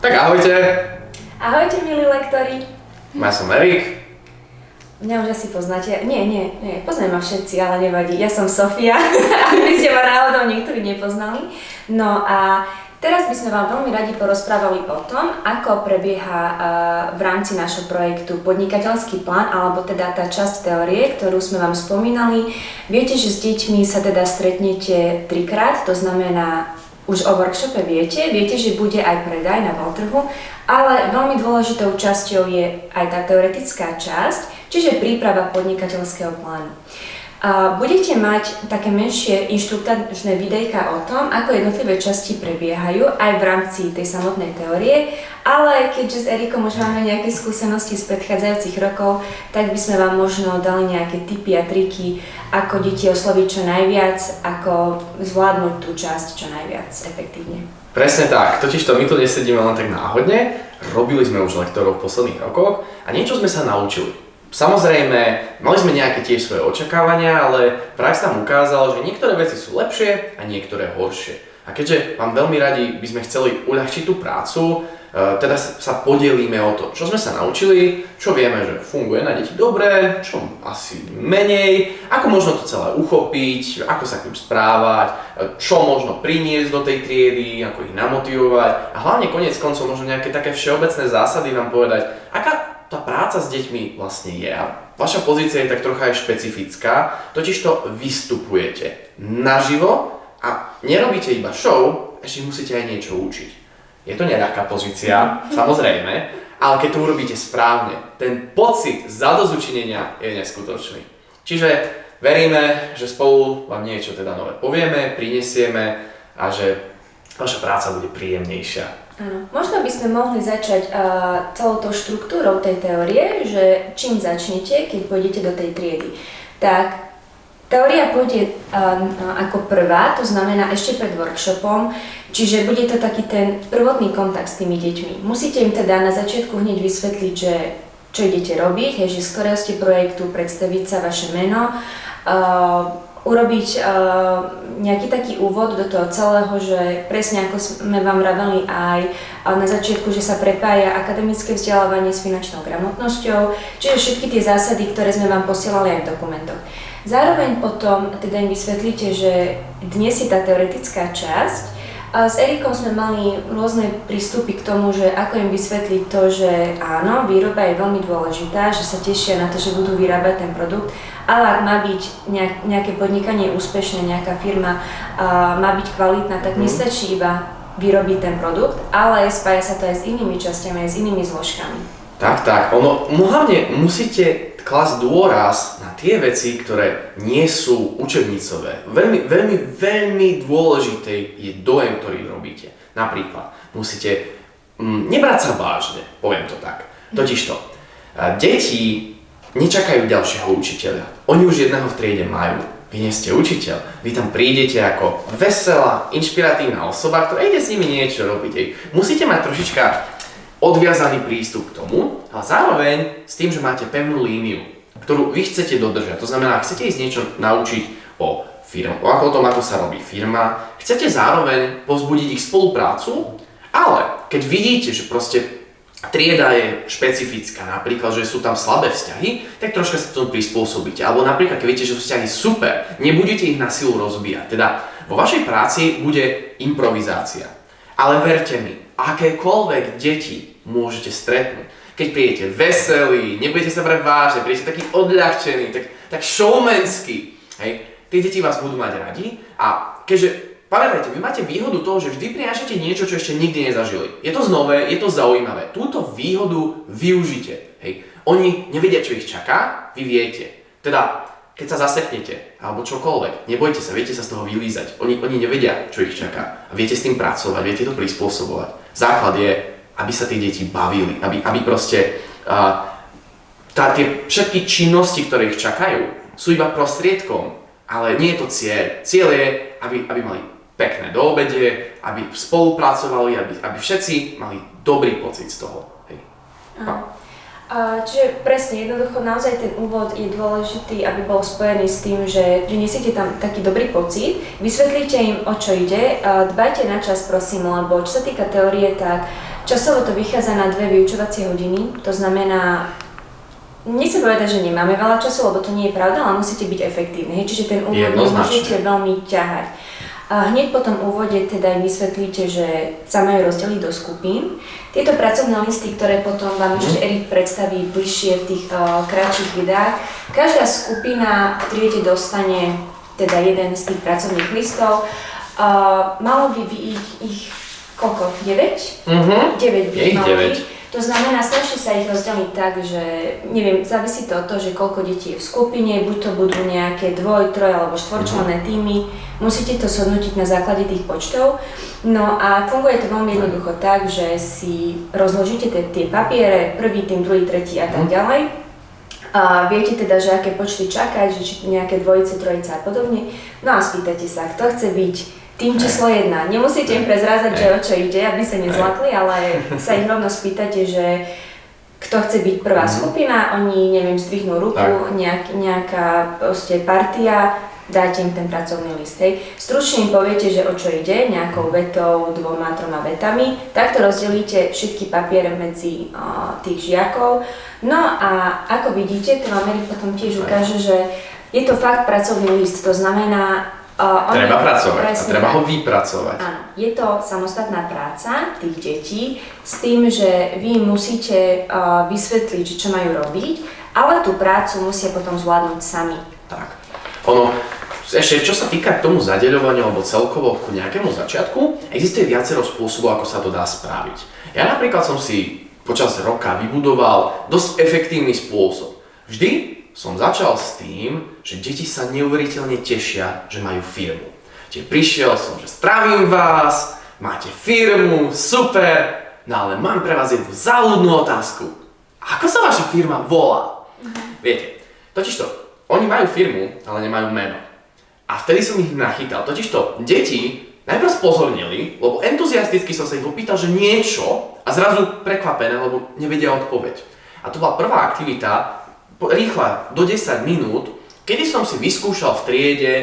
Tak ahojte! Ahojte, milí lektori. Ja som Erik. Mňa už asi poznáte. Nie, poznajú ma všetci, ale nevadí. Ja som Sofia, aby ste ma náhodou niektorí nepoznali. No a teraz by sme vám veľmi radi porozprávali o tom, ako prebieha v rámci našho projektu podnikateľský plán, alebo teda tá časť teórie, ktorú sme vám spomínali. Viete, že s deťmi sa teda stretnete 3-krát, to znamená, už o workshope viete, že bude aj predaj na veľtrhu, ale veľmi dôležitou časťou je aj tá teoretická časť, čiže príprava podnikateľského plánu. Budete mať také menšie inštruktážne videjka o tom, ako jednotlivé časti prebiehajú aj v rámci tej samotnej teórie, ale keďže s Erikom už máme nejaké skúsenosti z predchádzajúcich rokov, tak by sme vám možno dali nejaké tipy a triky, ako deti osloviť čo najviac, ako zvládnuť tú časť čo najviac efektívne. Presne tak, totižto my tu nesedíme len tak náhodne, robili sme už lektorov v posledných rokoch a niečo sme sa naučili. Samozrejme, mali sme nejaké tiež svoje očakávania, ale prax nám ukázala, že niektoré veci sú lepšie a niektoré horšie. A keďže vám veľmi radi by sme chceli uľahčiť tú prácu, teda sa podelíme o to, čo sme sa naučili, čo vieme, že funguje na deti dobre, čo asi menej, ako možno to celé uchopiť, ako sa k ním správať, čo možno priniesť do tej triedy, ako ich namotivovať a hlavne koniec koncov možno nejaké také všeobecné zásady vám povedať, aká tá práca s deťmi vlastne je. A vaša pozícia je tak trocha aj špecifická, totižto vystupujete naživo a nerobíte iba show, ešte musíte aj niečo učiť. Je to neľahká pozícia, samozrejme, ale keď to urobíte správne, ten pocit zadozučinenia je neskutočný. Čiže veríme, že spolu vám niečo teda nové povieme, prinesieme a že vaša práca bude príjemnejšia. Áno, možno by sme mohli začať celou tou štruktúrou tej teórie, že čím začnete, keď pôjdete do tej triedy. Tak teória pôjde ako prvá, to znamená ešte pred workshopom, čiže bude to taký ten prvotný kontakt s tými deťmi. Musíte im teda na začiatku hneď vysvetliť, že čo idete robiť, že z ktorého ste projektu, predstaviť sa vaše meno, urobiť nejaký taký úvod do toho celého, že presne ako sme vám vraveli aj na začiatku, že sa prepája akademické vzdelávanie s finančnou gramotnosťou, čiže všetky tie zásady, ktoré sme vám posielali aj v dokumentoch. Zároveň potom teda im vysvetlíte, že dnes je tá teoretická časť. S Erikom sme mali rôzne prístupy k tomu, že ako im vysvetliť to, že áno, výroba je veľmi dôležitá, že sa tešia na to, že budú vyrábať ten produkt, ale ak má byť nejaké podnikanie úspešné, nejaká firma má byť kvalitná, tak nestačí iba vyrobiť ten produkt, ale spája sa to aj s inými časťami, aj s inými zložkami. Tak, hlavne musíte klásť dôraz na tie veci, ktoré nie sú učebnicové. Veľmi dôležitý je dojem, ktorý robíte. Napríklad, musíte nebrať sa vážne, poviem to tak. Totižto, deti nečakajú ďalšieho učiteľa. Oni už jedného v triede majú. Vy nie ste učiteľ, vy tam prídete ako veselá, inšpiratívna osoba, ktorá ide s nimi niečo robiť. Musíte mať trošička odviazaný prístup k tomu, ale zároveň s tým, že máte pevnú líniu, ktorú vy chcete dodržať. To znamená, chcete ísť niečo naučiť o firme, o tom, ako sa robí firma, chcete zároveň povzbudiť ich spoluprácu, ale keď vidíte, že proste trieda je špecifická, napríklad, že sú tam slabé vzťahy, tak troška sa tomu prispôsobíte. Alebo napríklad, keď viete, že sú vzťahy super, nebudete ich na silu rozbíjať. Teda vo vašej práci bude improvizácia. Ale verte mi, akékoľvek deti môžete stretnúť. Keď prídete veselí, nebudete sa brať vážne, prídete taký odľahčený, tak showmanský, hej, tie deti vás budú mať radi a keďže, pamätajte, vy máte výhodu toho, že vždy prinášate niečo, čo ešte nikdy nezažili. Je to znové, je to zaujímavé. Túto výhodu využite, hej. Oni nevedia, čo ich čaká, vy viete. Teda, keď sa zaseknete, alebo čokoľvek, nebojte sa, viete sa z toho vylízať. Oni nevedia, čo ich čaká. A viete s tým pracovať, viete to prispôsobovať. Základ je, aby sa tie deti bavili, aby proste tie všetky činnosti, ktoré ich čakajú, sú iba prostriedkom, ale nie je to cieľ. Cieľ je, aby mali pekné do obede, aby spolupracovali, aby všetci mali dobrý pocit z toho. Hej. Čiže presne, jednoducho naozaj ten úvod je dôležitý, aby bol spojený s tým, že prinesiete tam taký dobrý pocit, vysvetlíte im, o čo ide, dbajte na čas, prosím, lebo čo sa týka teórie, tak Časovo to vychádza na 2 vyučovacie hodiny, to znamená, nechcem povedať, že nemáme veľa času, lebo to nie je pravda, ale musíte byť efektívni, čiže ten úvod môžete veľmi ťahať. A hneď po tom úvode teda vysvetlíte, že sa majú rozdeliť do skupín. Tieto pracovné listy, ktoré potom vám ešte Erik predstaví bližšie v tých kratších videách, každá skupina v triede dostane teda jeden z tých pracovných listov. Malo by byť ich koľko? 9? 9 by malo byť. To znamená, snažte sa ich rozdeliť tak, že neviem, závisí to od toho, že koľko detí je v skupine, buď to budú nejaké 2, 3 alebo 4-členné týmy, musíte to zhodnotiť na základe tých počtov. No a funguje to veľmi jednoducho tak, že si rozložíte tie papiere, prvý tým, druhý, tretí a tak ďalej. A viete teda, že aké počty čakať, že či nejaké dvojice, trojice a podobne. No a spýtate sa, kto chce byť tým číslo 1. Nemusíte im prezrázať, že o čo ide, aby sa nezlakli, ale sa ich rovno spýtate, že kto chce byť prvá skupina, oni, neviem, zdvihnú ruku, nejaká proste partia, dáte im ten pracovný list. Stručne im poviete, že o čo ide, nejakou vetou, 2, 3 vetami, takto rozdelíte všetky papiere medzi tých žiakov. No a ako vidíte, to vám Erik potom tiež ukáže, že je to fakt pracovný list, to znamená, treba pracovať a treba ho vypracovať. Áno, je to samostatná práca tých detí s tým, že vy musíte vysvetliť, čo majú robiť, ale tú prácu musia potom zvládnuť sami. Tak. Ešte čo sa týka k tomu zadeľovaniu alebo celkovo ku nejakému začiatku, existuje viacero spôsobov, ako sa to dá spraviť. Ja napríklad som si počas roka vybudoval dosť efektívny spôsob. Vždy som začal s tým, že deti sa neuveriteľne tešia, že majú firmu. Čiže prišiel som, že zdravím vás, máte firmu, super, no ale mám pre vás jednu záľudnú otázku. Ako sa vaša firma volá? Viete, totižto, oni majú firmu, ale nemajú meno. A vtedy som ich nachytal, totižto, deti najprv spozornili, lebo entuziasticky som sa ich opýtal, že niečo a zrazu prekvapené, lebo nevedia odpoveď. A to bola prvá aktivita, rýchla, do 10 minút, kedy som si vyskúšal v triede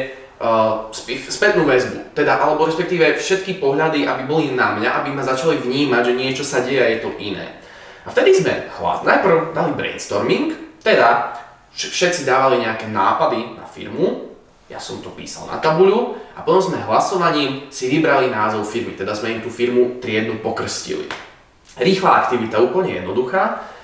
spätnú väzbu, teda, alebo respektíve všetky pohľady, aby boli na mňa, aby ma začali vnímať, že niečo sa deje a je to iné. A vtedy sme najprv dali brainstorming, teda všetci dávali nejaké nápady na firmu, ja som to písal na tabuľu a potom sme hlasovaním si vybrali názov firmy, teda sme im tú firmu triednu pokrstili. Rýchla aktivita, úplne jednoduchá.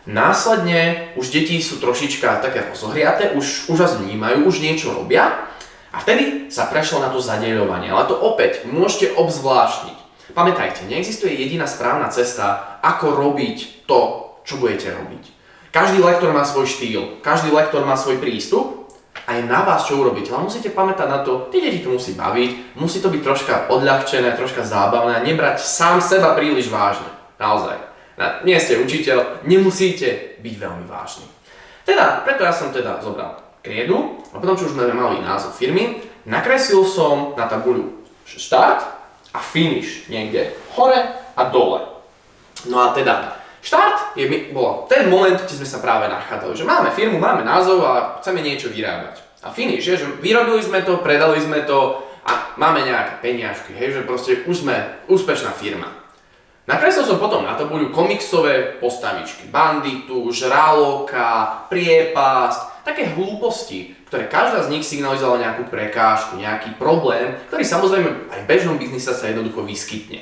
Následne už deti sú trošička také rozohriaté, už vás vnímajú, už niečo robia a vtedy sa prešlo na to zadeľovanie, ale to opäť môžete obzvláštniť. Pamätajte, neexistuje jediná správna cesta, ako robiť to, čo budete robiť. Každý lektor má svoj štýl, každý lektor má svoj prístup a je na vás, čo urobiť, ale musíte pamätať na to, tie deti to musí baviť, musí to byť troška odľahčené, troška zábavné a nebrať sám seba príliš vážne, naozaj. Nie ste učiteľ, nemusíte byť veľmi vážny. Teda, preto ja som teda zobral kriedu a potom, čo už sme mali názov firmy, nakreslil som na tabuľu štart a finish niekde hore a dole. No a teda, štart bol ten moment, kde sme sa práve nachádzali, že máme firmu, máme názov a chceme niečo vyrábať. A finish je, že vyrobili sme to, predali sme to a máme nejaké peniažky, hej, že proste už sme úspešná firma. Nakreslil som potom na tabuľu komiksové postavičky, banditu, žraloka, priepasť, také hlúposti, ktoré každá z nich signalizovala nejakú prekážku, nejaký problém, ktorý samozrejme aj v bežnom biznise sa jednoducho vyskytne.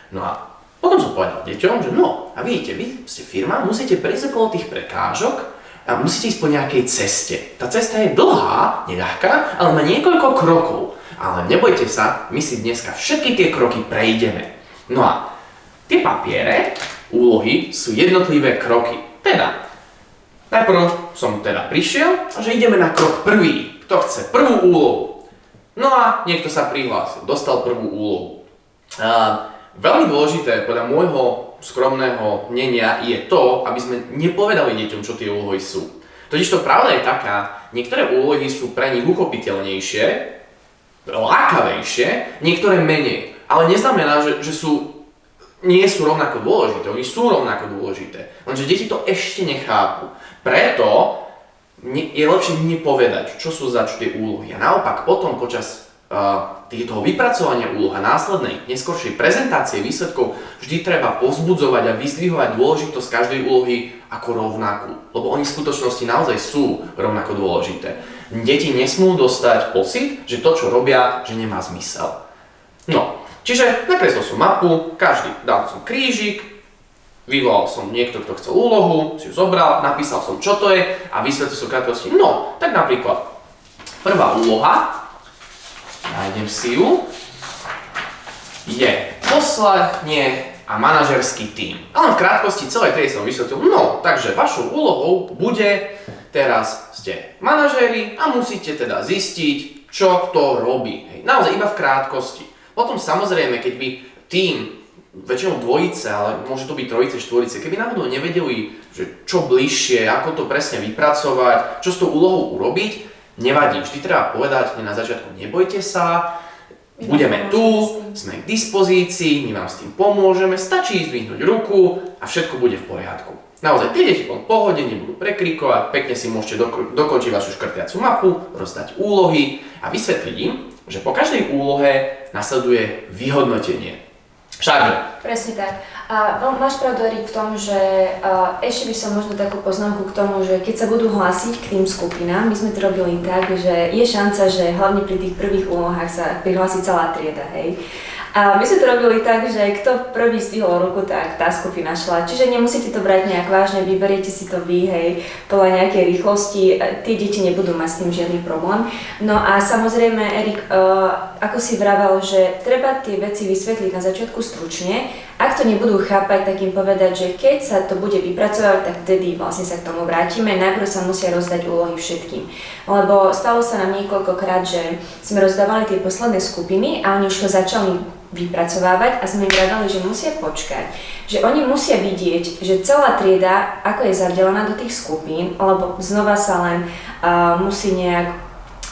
No a potom som povedal deťom, že no a vidíte, vy ste firma, musíte prejsť okolo tých prekážok a musíte ísť po nejakej ceste. Tá cesta je dlhá, neľahká, ale má niekoľko krokov. Ale nebojte sa, my si dneska všetky tie kroky prejdeme. No a tie papiere, úlohy sú jednotlivé kroky. Teda, najprv som teda prišiel, že ideme na krok prvý. Kto chce prvú úlohu? No a niekto sa prihlásil, dostal prvú úlohu. Veľmi dôležité, podľa môjho skromného mnenia, je to, aby sme nepovedali deťom, čo tie úlohy sú. Totižto pravda je taká, niektoré úlohy sú pre nich uchopiteľnejšie, lákavejšie, niektoré menej. Ale neznamená, že nie sú rovnako dôležité, oni sú rovnako dôležité, lenže deti to ešte nechápu. Preto je lepšie nepovedať, čo sú tie úlohy. A naopak potom počas toho vypracovania úloh a následnej neskoršej prezentácie výsledkov vždy treba povzbudzovať a vyzdvihovať dôležitosť každej úlohy ako rovnakú, lebo oni v skutočnosti naozaj sú rovnako dôležité. Deti nesmú dostať pocit, že to, čo robia, že nemá zmysel. No, čiže nakreslil som mapu, dal som krížik, vyvolal som niekto, kto chcel úlohu, si ju zobral, napísal som, čo to je a vysvetlil som krátkosti. No, tak napríklad prvá úloha, nájdem si ju, je poslanie a manažerský tím. Ale v krátkosti celej tej som vysvetlil, no, takže vašou úlohou bude, teraz ste manažéri a musíte teda zistiť, čo kto robí. Hej, naozaj iba v krátkosti. Potom samozrejme, keď by tím, väčšinou dvojice, ale môže to byť trojice, štvorice, keby náhodou nevedeli, že čo bližšie, ako to presne vypracovať, čo s tou úlohou urobiť, nevadí, vždy treba povedať na začiatku, nebojte sa, budeme tu, sme k dispozícii, my vám s tým pomôžeme, stačí zdvihnúť ruku a všetko bude v poriadku. Naozaj, tie deti v pohode, nebudú prekrikovať, pekne si môžete dokončiť vašu škrtiacu mapu, rozdať úlohy a vysvetliť im, že po každej úlohe nasleduje vyhodnotenie. Všakže. Presne tak. A máš pravdu, Erik, v tom, že ešte by som možno takú poznámku k tomu, že keď sa budú hlásiť k tým skupinám, my sme to robili tak, že je šanca, že hlavne pri tých prvých úlohách sa prihlási celá trieda, hej. A my sme to robili tak, že kto prvý zdvihol ruku, tak tá skupina šla. Čiže nemusíte to brať nejak vážne, vyberiete si to vy, hej, podľa nejakej rýchlosti, tie deti nebudú mať s tým žiadny problém. No a samozrejme, Erik, ako si vravel, že treba tie veci vysvetliť na začiatku stručne. Ak to nebudú chápať, tak im povedať, že keď sa to bude vypracovať, tak vtedy vlastne sa k tomu vrátime. Najprv sa musia rozdať úlohy všetkým. Lebo stalo sa nám niekoľkokrát, že sme rozdávali tie posledné skupiny a oni už to začali vypracovávať a sme im radili, že musia počkať, že oni musia vidieť, že celá trieda, ako je zaddelená do tých skupín, lebo znova sa len musí nejak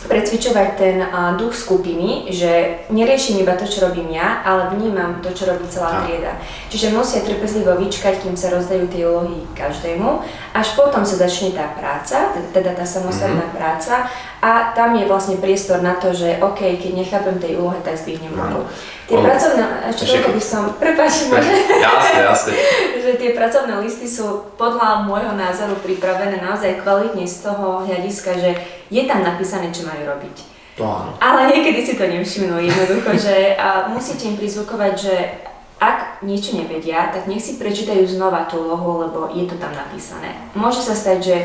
precvičovať ten duch skupiny, že neriešim iba to, čo robím ja, ale vnímam to, čo robí celá trieda. Čiže musia trpezlivo vyčkať, kým sa rozdajú tie úlohy každému, až potom sa začne tá práca, teda tá samostatná práca a tam je vlastne priestor na to, že OK, keď nechápem tej úlohe, tak zdvihnem ruku. Tie pracovné, ešte toľko by som, prepáč, môže? Jasne. Že tie pracovné listy sú podľa môjho názoru pripravené naozaj kvalitne z toho hľadiska, že je tam napísané, čo majú robiť. To áno. Ale niekedy si to nevšimnú jednoducho, že musíte im prizvukovať, že ak niečo nevedia, tak nech si prečítajú znova tú úlohu, lebo je to tam napísané. Môže sa stať, že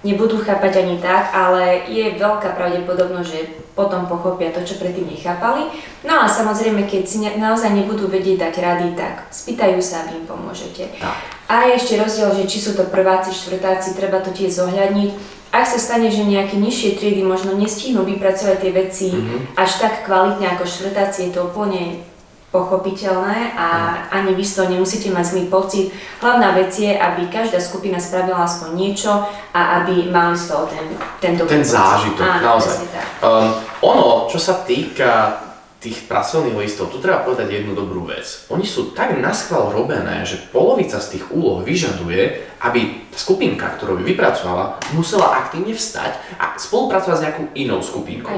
nebudú chápať ani tak, ale je veľká pravdepodobnosť, že potom pochopia to, čo predtým nechápali. No a samozrejme, keď si naozaj nebudú vedieť dať rady, tak spýtajú sa, aby im pomôžete. A je ešte rozdiel, že či sú to prváci, štvrtáci, treba to tiež zohľadniť. Ak sa stane, že nejaké nižšie triedy možno nestihnú vypracovať tie veci až tak kvalitne ako štvrtáci, je to úplne pochopiteľné a ani vy z toho nemusíte mať zlý pocit. Hlavná vec je, aby každá skupina spravila aspoň niečo a aby mali z toho ten zážitok, naozaj. Ono, čo sa týka tých pracovných listov, tu treba povedať jednu dobrú vec. Oni sú tak naschvál robené, že polovica z tých úloh vyžaduje, aby skupinka, ktorú by vypracovala, musela aktívne vstať a spolupracovať s nejakou inou skupinkou.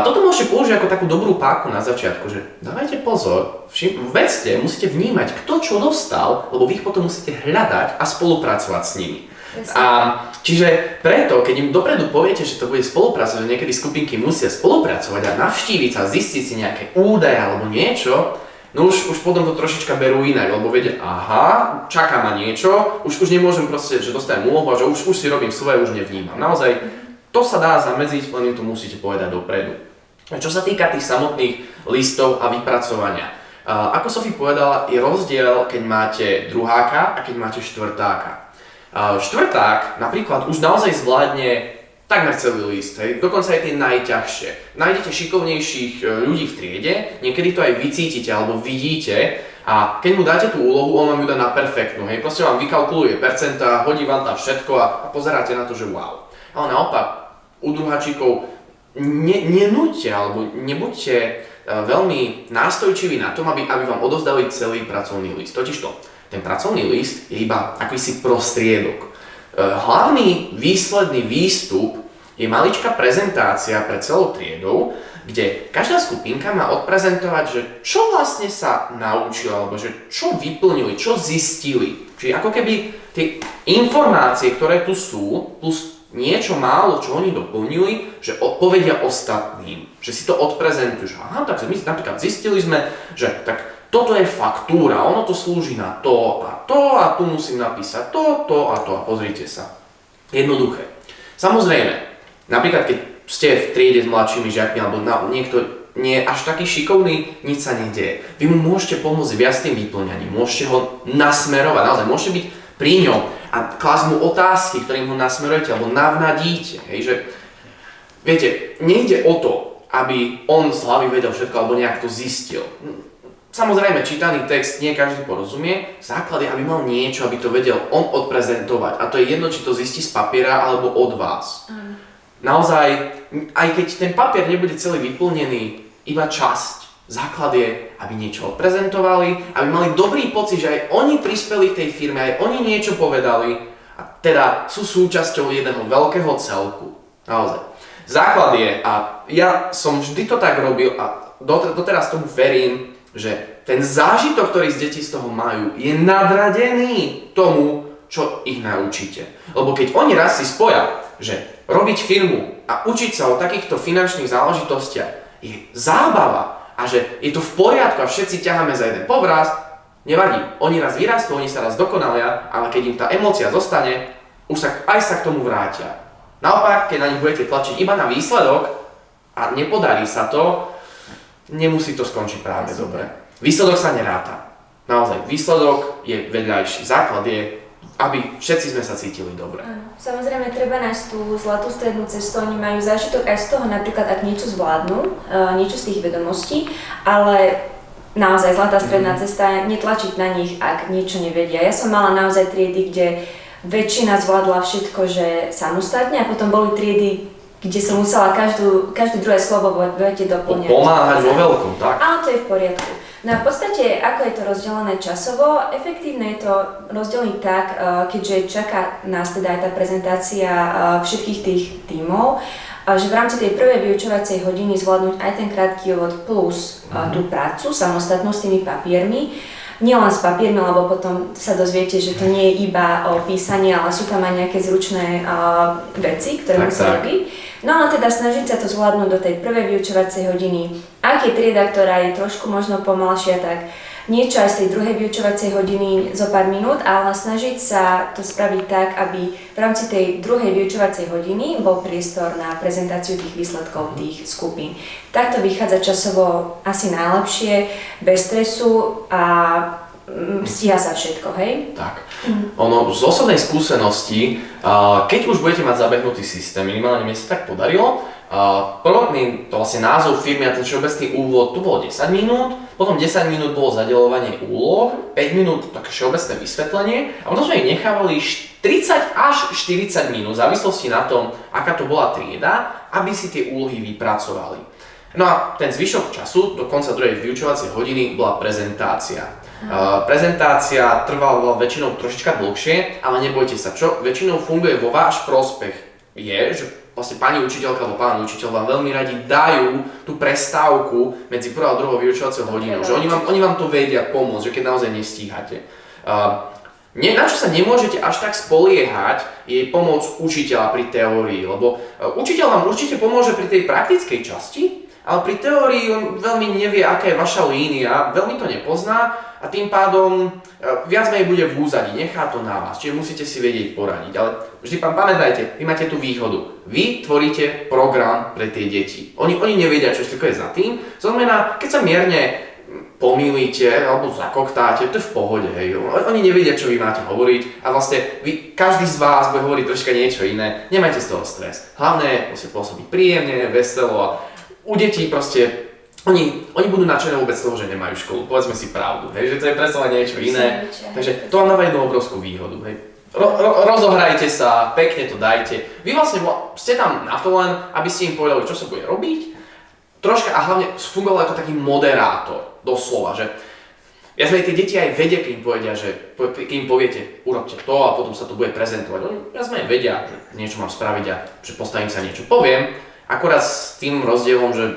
Toto môžete použiť ako takú dobrú páku na začiatku, že dávajte pozor, vedzte, musíte vnímať, kto čo dostal, lebo vy ich potom musíte hľadať a spolupracovať s nimi. Čiže preto, keď im dopredu poviete, že to bude spolupracovať, že niekedy skupinky musia spolupracovať a navštíviť sa, zistiť si nejaké údaje alebo niečo, no už potom to trošička berú inak, lebo vedia, aha, čaká ma niečo, už nemôžem proste, že dostanem úlohu a že už si robím svoje, už nevnímam. Naozaj, to sa dá zamedziť, len im to musíte povedať dopredu. Čo sa týka tých samotných listov a vypracovania, ako Sofie povedala, je rozdiel, keď máte druháka a keď máte štvrtáka. Štvrták napríklad už naozaj zvládne takmer celý list, hej. Dokonca aj tie najťažšie. Nájdete šikovnejších ľudí v triede, niekedy to aj vycítite alebo vidíte a keď mu dáte tú úlohu, on vám ju dá na perfektnú, hej. Proste vám vykalkuluje percentá, hodí vám tam všetko a pozeráte na to, že wow. Ale naopak, u druháčikov nenúďte alebo nebuďte veľmi nástojčiví na tom, aby vám odovzdali celý pracovný list. Totižto, ten pracovný list je iba akýsi prostriedok. Hlavný výsledný výstup je maličká prezentácia pred celou triedou, kde každá skupinka má odprezentovať, že čo vlastne sa naučila, alebo že čo vyplnili, čo zistili. Čiže ako keby tie informácie, ktoré tu sú, plus niečo málo, čo oni doplnili, že odpovedia ostatným. Že si to odprezentujú. Aha, tak my napríklad zistili sme, že tak toto je faktúra, ono to slúži na to a tu musím napísať to a to a pozrite sa. Jednoduché. Samozrejme, napríklad keď ste v triede s mladšími žiakmi alebo niekto nie je až taký šikovný, nič sa nedieje. Vy mu môžete pomôcť viac tým vyplňaním, môžete ho nasmerovať, naozaj môžete byť pri ňom a klásť mu otázky, ktorým ho nasmerujete alebo navnadíte. Hej, že, viete, nejde o to, aby on z hlavy vedel všetko alebo nejak to zistil. Samozrejme, čítaný text nie každý porozumie, základ je, aby mal niečo, aby to vedel on odprezentovať. A to je jedno, či to zistí z papiera alebo od vás. Naozaj, aj keď ten papier nebude celý vyplnený, iba časť. Základ je, aby niečo odprezentovali, aby mali dobrý pocit, že aj oni prispeli k tej firme, aj oni niečo povedali a teda sú súčasťou jedného veľkého celku. Naozaj. Základ je, a ja som vždy to tak robil a doteraz tomu verím, že ten zážitok, ktorý z detí z toho majú, je nadradený tomu, čo ich naučíte. Lebo keď oni raz si spoja, že robiť firmu a učiť sa o takýchto finančných záležitostiach je zábava a že je to v poriadku a všetci ťaháme za jeden povraz, nevadí. Oni raz vyrastú, oni sa raz dokonalia, ale keď im tá emócia zostane, už sa k tomu vrátia. Naopak, keď na nich budete tlačiť iba na výsledok a nepodarí sa to, nemusí to skončiť práve dobre. Výsledok sa neráta. Naozaj, výsledok je vedľajší. Základ je, aby všetci sme sa cítili dobre. Samozrejme, treba nájsť tú zlatú strednú cestu. Oni majú zážitok aj z toho, napríklad, ak niečo zvládnu, niečo z tých vedomostí, ale naozaj zlatá stredná cesta je netlačiť na nich, ak niečo nevedia. Ja som mala naozaj triedy, kde väčšina zvládla všetko, že samostatne, a potom boli triedy, kde som musela každé druhé slovo vo vete doplňať. Pomáhať vo veľkom, tak? Áno, to je v poriadku. No a v podstate, ako je to rozdelené časovo, efektívne je to rozdeliť tak, keďže čaká nás teda aj tá prezentácia všetkých tých tímov, že v rámci tej prvej vyučovacej hodiny zvládnuť aj ten krátky úvod plus tú prácu samostatnú s tými papiermi. Nielen s papiermi, lebo potom sa dozviete, že to nie je iba o písaní, ale sú tam aj nejaké zručné veci, ktoré musia robiť. No ale teda snažiť sa to zvládnuť do tej prvej vyučovacej hodiny. Ak je trieda, ktorá je trošku možno pomalšia, tak niečo aj z tej druhej vyučovacej hodiny zo pár minút, ale snažiť sa to spraviť tak, aby v rámci tej druhej vyučovacej hodiny bol priestor na prezentáciu tých výsledkov tých skupín. Takto vychádza časovo asi najlepšie, bez stresu a stíha sa všetko, hej? Tak. Ono z osobnej skúsenosti, keď už budete mať zabehnutý systém, minimálne mne sa tak podarilo, prvotný vlastne názov firmy a ten všeobecný úvod, tu bolo 10 minút, potom 10 minút bolo zadeľovanie úloh, 5 minút také všeobecné vysvetlenie a potom sme ich nechávali 30 až 40 minút, v závislosti na tom, aká to bola trieda, aby si tie úlohy vypracovali. No a ten zvyšok času, do konca druhej vyučovacej hodiny, bola prezentácia. Prezentácia trvala väčšinou trošička dlhšie, ale nebojte sa, čo väčšinou funguje vo váš prospech je, že vlastne pani učiteľka alebo pán učiteľ vám veľmi radi dajú tú prestávku medzi prvou a druhou vyučovacou hodinou, že oni vám to vedia pomôcť, že keď naozaj nestíhate. Na čo sa nemôžete až tak spoliehať, je pomoc učiteľa pri teórii, lebo učiteľ vám určite pomôže pri tej praktickej časti, ale pri teórii on veľmi nevie, aká je vaša línia, veľmi to nepozná a tým pádom viac menej bude v úzadí, nechá to na vás, čiže musíte si vedieť poradiť. Ale vždy pamätajte, vy máte tú výhodu, vy tvoríte program pre tie deti. Oni nevedia, čo všetko je za tým, to znamená, keď sa mierne pomýlite alebo zakoktáte, to je v pohode, hej. Oni nevedia, čo vy máte hovoriť a vlastne každý z vás bude hovoriť troška niečo iné, nemajte z toho stres. Hlavné je pôsobiť príjemne, veselo a u detí proste, oni budú nadšené vôbec z toho, že nemajú školu, povedzme si pravdu, hej, že to je presne len niečo iné, takže to vám dáva jednu obrovskú výhodu, hej. Rozohrajte sa, pekne to dajte, vy vlastne ste tam na to len, aby ste im povedali, čo sa bude robiť, troška a hlavne fungoval ako taký moderátor, doslova, že ja sme tie deti aj vedia, keď im povedia, že keď im poviete, urobte to a potom sa to bude prezentovať, oni ja sme aj vedia, že niečo mám spraviť a že postavím sa niečo poviem, akorát s tým rozdielom, že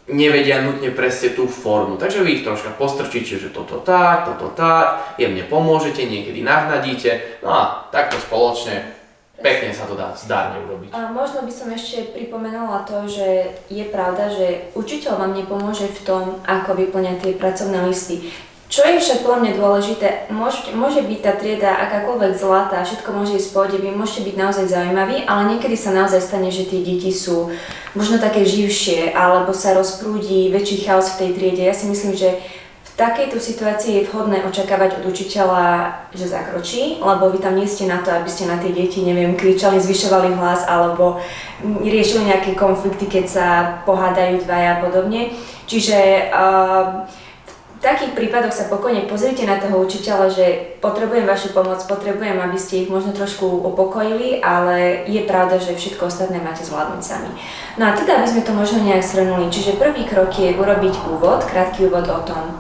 nevedia nutne presne tú formu. Takže vy ich troška postrčíte, že toto tak, jemne pomôžete, niekedy navnadíte, no a takto spoločne pekne sa to dá zdárne urobiť. A možno by som ešte pripomenula to, že je pravda, že učiteľ vám nepomôže v tom, ako vyplňať tie pracovné listy. Čo je však podľa mňa dôležité, môže byť tá trieda akákoľvek zlatá, všetko môže ísť v pohode, vy môžete byť naozaj zaujímaví, ale niekedy sa naozaj stane, že tie deti sú možno také živšie, alebo sa rozprúdi väčší chaos v tej triede. Ja si myslím, že v takejto situácii je vhodné očakávať od učiteľa, že zakročí, lebo vy tam nie ste na to, aby ste na tie deti, neviem, kričali, zvyšovali hlas, alebo riešili nejaké konflikty, keď sa pohádajú dvaja a podobne. Čiže v takých prípadoch sa pokojne pozrite na toho učiteľa, že potrebujem vašu pomoc, potrebujem, aby ste ich možno trošku upokojili, ale je pravda, že všetko ostatné máte zvládnuť sami. No a teda, aby sme to možno nejak shrnuli, čiže prvý krok je urobiť úvod, krátky úvod o tom,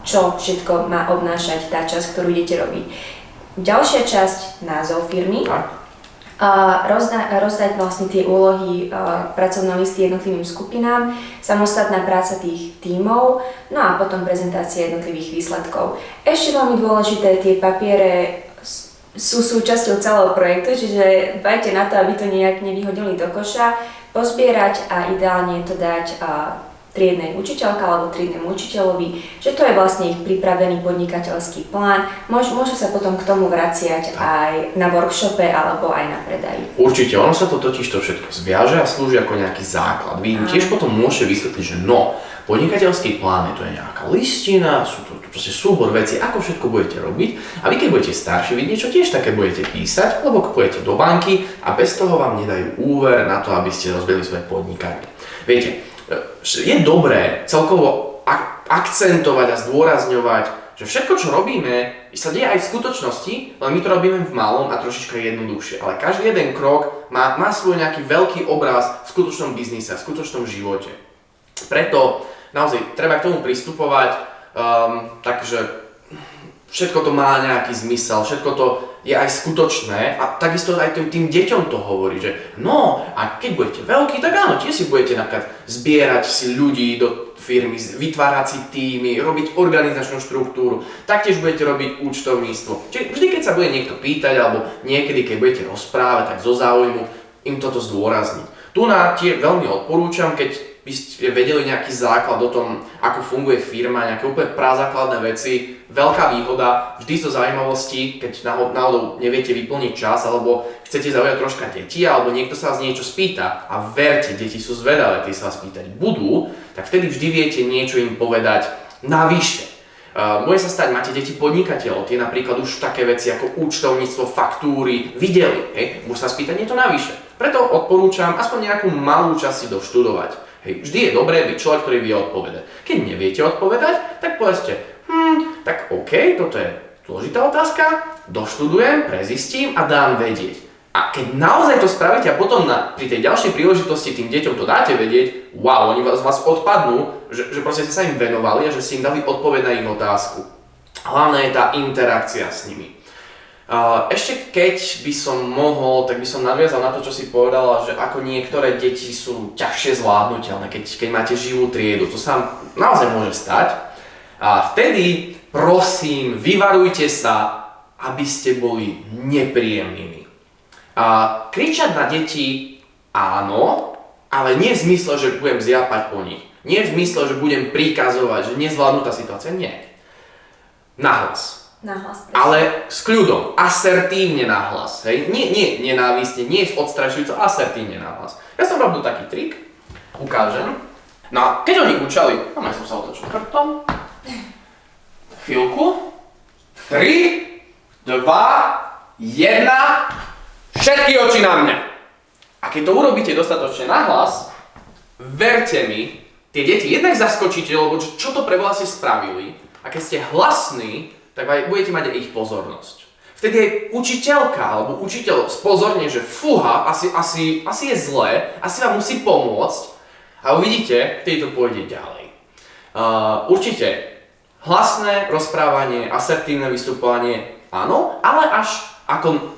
čo všetko má obnášať tá časť, ktorú idete robiť. Ďalšia časť, názov firmy. A rozdať vlastne tie úlohy, pracovné listy jednotlivým skupinám, samostatná práca tých tímov, no a potom prezentácia jednotlivých výsledkov. Ešte veľmi dôležité, tie papiere sú súčasťou celého projektu, čiže dbajte na to, aby to nejak nevyhodili do koša, pozbierať a ideálne to dať triednej učiteľke alebo triednemu učiteľovi, že to je vlastne ich pripravený podnikateľský plán. Môžu sa potom k tomu vraciať aj na workshope alebo aj na predaji. Určite, ono sa to totiž to všetko zviaže a slúži ako nejaký základ. Vy im tiež potom môžete vysvetliť, že podnikateľský plán je to nejaká listina, sú to proste súbor vecí, ako všetko budete robiť a vy keď budete starší, vy niečo tiež také budete písať, lebo pôjdete do banky a bez toho vám nedajú úver na to, aby ste rozbehli svoje podnikanie. Viete, je dobré celkovo akcentovať a zdôrazňovať, že všetko, čo robíme, sa deje aj v skutočnosti, len my to robíme v malom a trošička jednoduchšie. Ale každý jeden krok má svoj nejaký veľký obraz v skutočnom biznise, v skutočnom živote. Preto naozaj treba k tomu pristupovať, takže všetko to má nejaký zmysel, všetko to je aj skutočné a takisto aj tým deťom to hovorí, že a keď budete veľkí, tak áno, tiež si budete napríklad zbierať si ľudí do firmy, vytvárať si týmy, robiť organizačnú štruktúru, taktiež budete robiť účtovníctvo. Čiže vždy, keď sa bude niekto pýtať alebo niekedy, keď budete rozprávať, tak zo záujmu im toto zdôrazniť. Tu tie veľmi odporúčam, keď by ste vedeli nejaký základ o tom, ako funguje firma, nejaké úplne prazákladné veci. Veľká výhoda, vždy zo zaujímavosti, keď náhodou neviete vyplniť čas, alebo chcete zaujať troška deti, alebo niekto sa vás niečo spýta a verte, deti sú zvedavé, keď sa vás pýtať budú, tak vtedy vždy viete niečo im povedať navyše. Môže sa stať, máte deti podnikateľov, tie napríklad už také veci ako účtovníctvo, faktúry videli, môžu sa spýtať niečo navyše. Preto odporúčam aspoň nejakú malú časť si doštudovať. Vždy je dobré byť človek, ktorý vie odpovedať. Keď neviete odpovedať, tak povedzte, tak OK, toto je zložitá otázka, doštudujem, prezistím a dám vedieť. A keď naozaj to spravíte a potom pri tej ďalšej príležitosti tým deťom to dáte vedieť, wow, oni z vás odpadnú, že proste ste sa im venovali a že ste im dali odpoveď na ich otázku. Hlavná je tá interakcia s nimi. Ešte keď by som mohol, tak by som nadviazal na to, čo si povedala, že ako niektoré deti sú ťažšie zvládnutelné, keď máte živú triedu, to sa naozaj môže stať. A vtedy, prosím, vyvarujte sa, aby ste boli nepríjemnými. Kričať na deti áno, ale nie v zmysle, že budem zjapať po nich. Nie v zmysle, že budem prikazovať, že nezvládnutá situácia, nie. Nahlas. Nahlas, ale s kľudom, asertívne nahlas, hej? Nie nenávistne, nie odstrašujúco, asertívne nahlas. Ja som robil taký trik, ukážem. No a keď oni učali, som sa otočil chrbtom, chvíľku, 3, 2, 1, všetky oči na mňa. A keď to urobíte dostatočne nahlas, verte mi, tie deti jednak zaskočíte, lebo čo to pre vás spravili, a keď ste hlasní, tak aj budete mať aj ich pozornosť. Vtedy aj učiteľka alebo učiteľ spozorne, že fúha, asi je zlé, asi vám musí pomôcť a uvidíte, vtedy to pôjde ďalej. Určite hlasné rozprávanie, asertívne vystupovanie, áno, ale až ako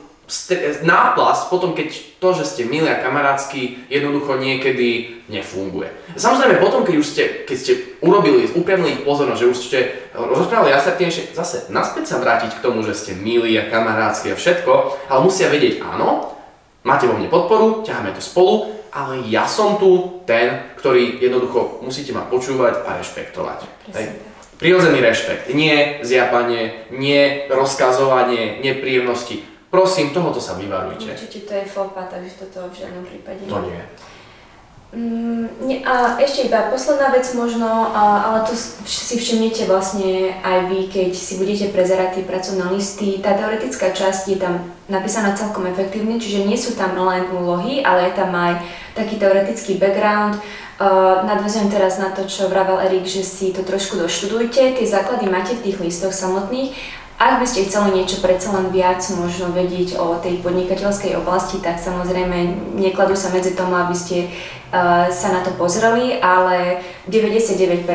náplast potom, keď to, že ste milí a kamarátsky, jednoducho niekedy nefunguje. Samozrejme potom, keď ste upriamili ich pozornosť, že už ste rozprávali asertívnejšie, zase naspäť sa vrátiť k tomu, že ste milí a kamarátsky a všetko, ale musia vedieť áno, máte vo mne podporu, ťaháme to spolu, ale ja som tu ten, ktorý jednoducho musíte ma počúvať a rešpektovať. Prirodzený rešpekt, nie zjapanie, nie rozkazovanie, nepríjemnosti. Prosím, tohoto sa vyvarujte. Určite to je faux pas, takže toto v žiadnom prípade. To nie. A ešte iba posledná vec možno, ale to si všimnete vlastne aj vy, keď si budete prezerať tie pracovné listy. Tá teoretická časť je tam napísaná celkom efektívne, čiže nie sú tam len úlohy, ale je tam aj taký teoretický background. Nadväzujem teraz na to, čo vravel Erik, že si to trošku doštudujte. Tie základy máte v tých listoch samotných. Ak by ste chceli niečo predsa len viac možno vedieť o tej podnikateľskej oblasti, tak samozrejme nekladú sa medzi tomu, aby ste sa na to pozreli, ale 99%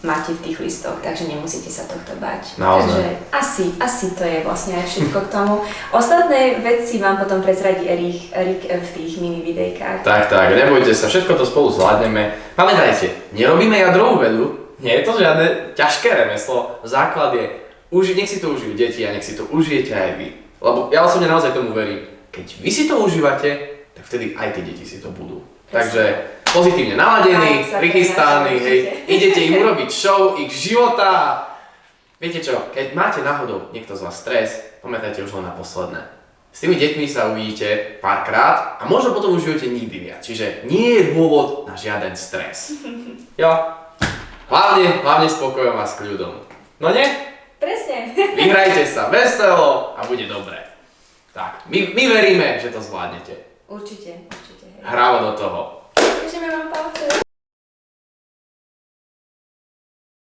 máte v tých listoch, takže nemusíte sa tohto báť. Naozaj. Takže asi to je vlastne aj všetko k tomu. Ostatné veci vám potom prezradí Erik v tých mini videjkách. Tak, nebojte sa, všetko to spolu zvládneme. Pamätajte, nerobíme jadrovú vedu, nie je to žiadne ťažké remeslo, základ je nech si to užijú deti a nech si to užijete aj vy. Lebo ja osobne naozaj tomu verím. Keď vy si to užívate, tak vtedy aj tie deti si to budú. Takže pozitívne naladení, prichystaní, idete im urobiť show ich života. Viete čo, keď máte náhodou niekto z vás stres, pamätajte už len na posledné. S tými deťmi sa uvidíte párkrát a možno potom už budete nikdy viac. Čiže nie je dôvod na žiaden stres. Jo. Hlavne spokojom a s kľudom. No nie? Presne. Vyhrajte sa veselo a bude dobré. Tak, my veríme, že to zvládnete. Určite. Hravo do toho. Držíme vám palce.